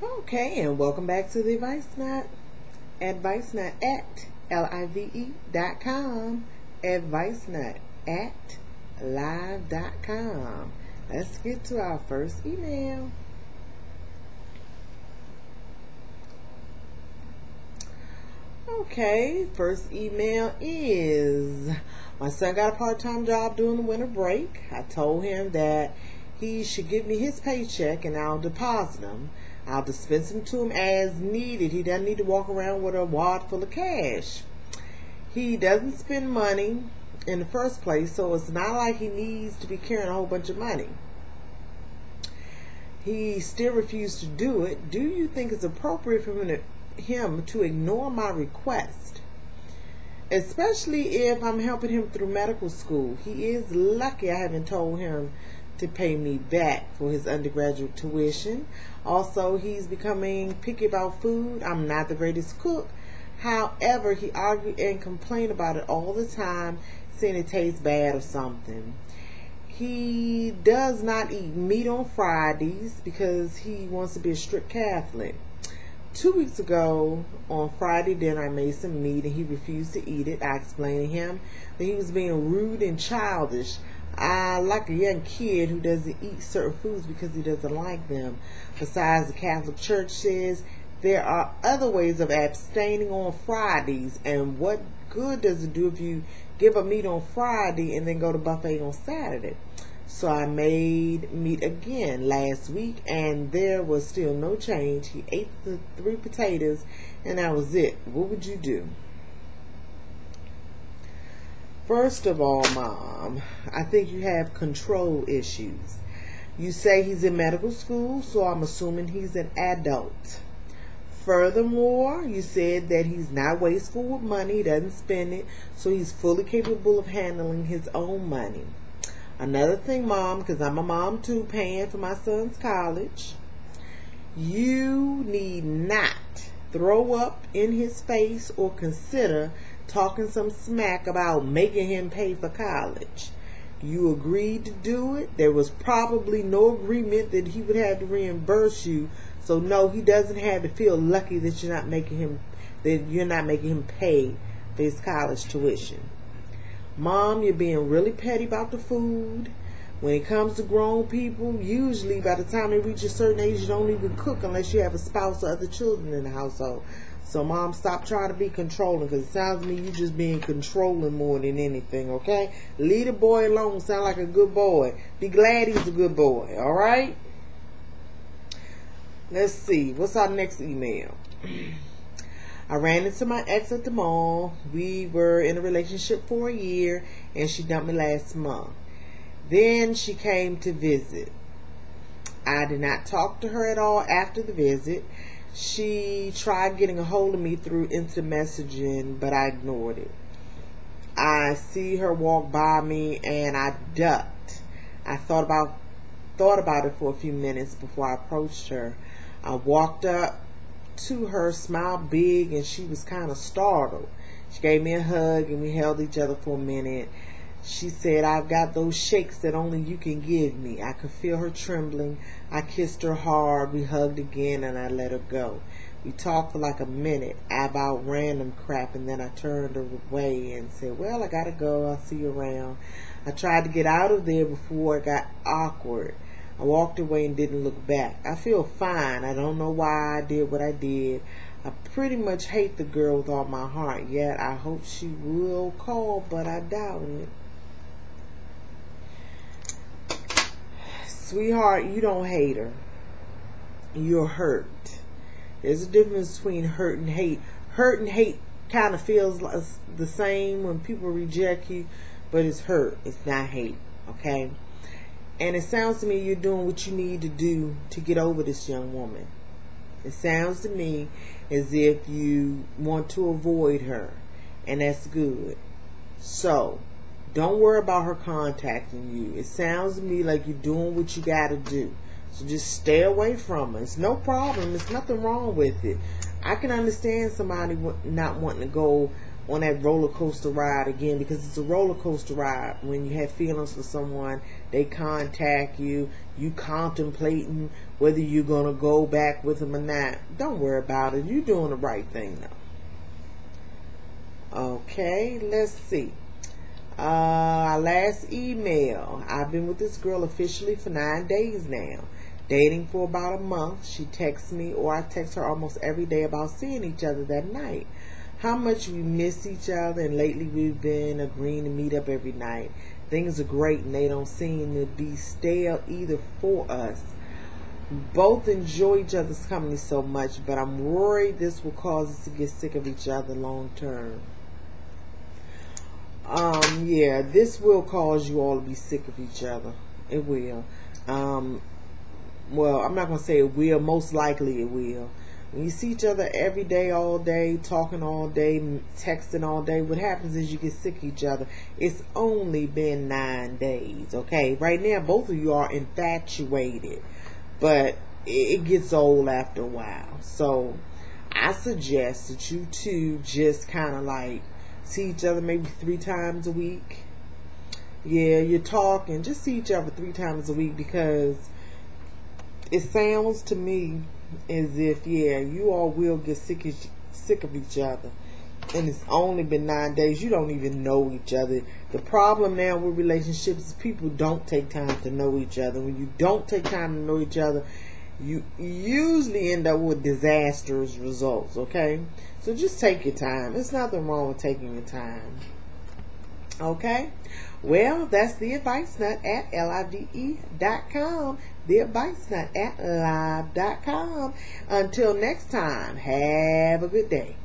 Okay, and welcome back to the Advice Nut. Advice Nut at live.com. Advice Nut at live.com. Let's get to our first email. Okay, first email is: my son got a part-time job during the winter break. I told him that he should give me his paycheck and I'll deposit him. I'll dispense him to him as needed. He doesn't need to walk around with a wad full of cash. He doesn't spend money in the first place, so it's not like he needs to be carrying a whole bunch of money. He still refused to do it. Do you think it's appropriate for him to ignore my request? Especially if I'm helping him through medical school. He is lucky I haven't told him to pay me back for his undergraduate tuition. Also, he's becoming picky about food. I'm not the greatest cook. However, he argued and complained about it all the time, saying it tastes bad or something. He does not eat meat on Fridays because he wants to be a strict Catholic. 2 weeks ago, on Friday dinner, I made some meat and he refused to eat it. I explained to him that he was being rude and childish. I like a young kid who doesn't eat certain foods because he doesn't like them. Besides, the Catholic Church says there are other ways of abstaining on Fridays, and what good does it do if you give up meat on Friday and then go to buffet on Saturday? So I made meat again last week and there was still no change. He ate the 3 potatoes and that was it. What would you do? First of all, Mom, I think you have control issues. You say he's in medical school, so I'm assuming he's an adult. Furthermore, you said that he's not wasteful with money, he doesn't spend it, so he's fully capable of handling his own money. Another thing, Mom, because I'm a mom too, paying for my son's college, you need not throw up in his face or consider talking some smack about making him pay for college. You agreed to do it. There was probably no agreement that he would have to reimburse you. So no, he doesn't have to feel lucky that you're not making him pay for his college tuition. Mom, you're being really petty about the food. When it comes to grown people, usually by the time they reach a certain age, you don't even cook unless you have a spouse or other children in the household. So, Mom, stop trying to be controlling, because it sounds to me you just being controlling more than anything, okay? Leave the boy alone. Sound like a good boy. Be glad he's a good boy, all right? Let's see. What's our next email? I ran into my ex at the mall. We were in a relationship for a year, and she dumped me last month. Then she came to visit. I did not talk to her at all after the visit. She tried getting a hold of me through instant messaging, but I ignored it. I see her walk by me and I ducked. I thought about it for a few minutes before I approached her. I walked up to her, smiled big, and she was kind of startled. She gave me a hug and we held each other for a minute. She said, "I've got those shakes that only you can give me." I could feel her trembling. I kissed her hard. We hugged again and I let her go. We talked for like a minute about random crap, and then I turned her away and said, "Well, I gotta go. I'll see you around." I tried to get out of there before it got awkward. I walked away and didn't look back. I feel fine. I don't know why I did what I did. I pretty much hate the girl with all my heart, yet I hope she will call, but I doubt it. Sweetheart, you don't hate her. You're hurt. There's a difference between hurt and hate. Hurt and hate kind of feels like the same when people reject you, but it's hurt. It's not hate, okay? And it sounds to me you're doing what you need to do to get over this young woman. It sounds to me as if you want to avoid her, and that's good. So, don't worry about her contacting you. It sounds to me like you're doing what you got to do. So just stay away from her. It's no problem. There's nothing wrong with it. I can understand somebody not wanting to go on that roller coaster ride again, because it's a roller coaster ride. When you have feelings for someone, they contact you, you contemplating whether you're going to go back with them or not. Don't worry about it. You're doing the right thing now. Okay, let's see. Our last email. I've been with this girl officially for 9 days now. Dating for about a month. She texts me, or I text her almost every day about seeing each other that night. How much we miss each other, and lately we've been agreeing to meet up every night. Things are great, and they don't seem to be stale either for us. Both enjoy each other's company so much, but I'm worried this will cause us to get sick of each other long term. Yeah, this will cause you all to be sick of each other. It will. Well, I'm not going to say it will. Most likely it will. When you see each other every day, all day, talking all day, texting all day, what happens is you get sick of each other. It's only been 9 days, okay? Right now, both of you are infatuated, but it gets old after a while. So I suggest that you two just kind of like see each other maybe 3 times a week. Yeah, you're talking. Just see each other 3 times a week, because it sounds to me as if, yeah, you all will get sick of each other. And it's only been 9 days. You don't even know each other. The problem now with relationships is people don't take time to know each other. When you don't take time to know each other, you usually end up with disastrous results, okay? So just take your time. There's nothing wrong with taking your time. Okay? Well, that's The Advice Nut at live.com. The Advice Nut at live.com. Until next time, have a good day.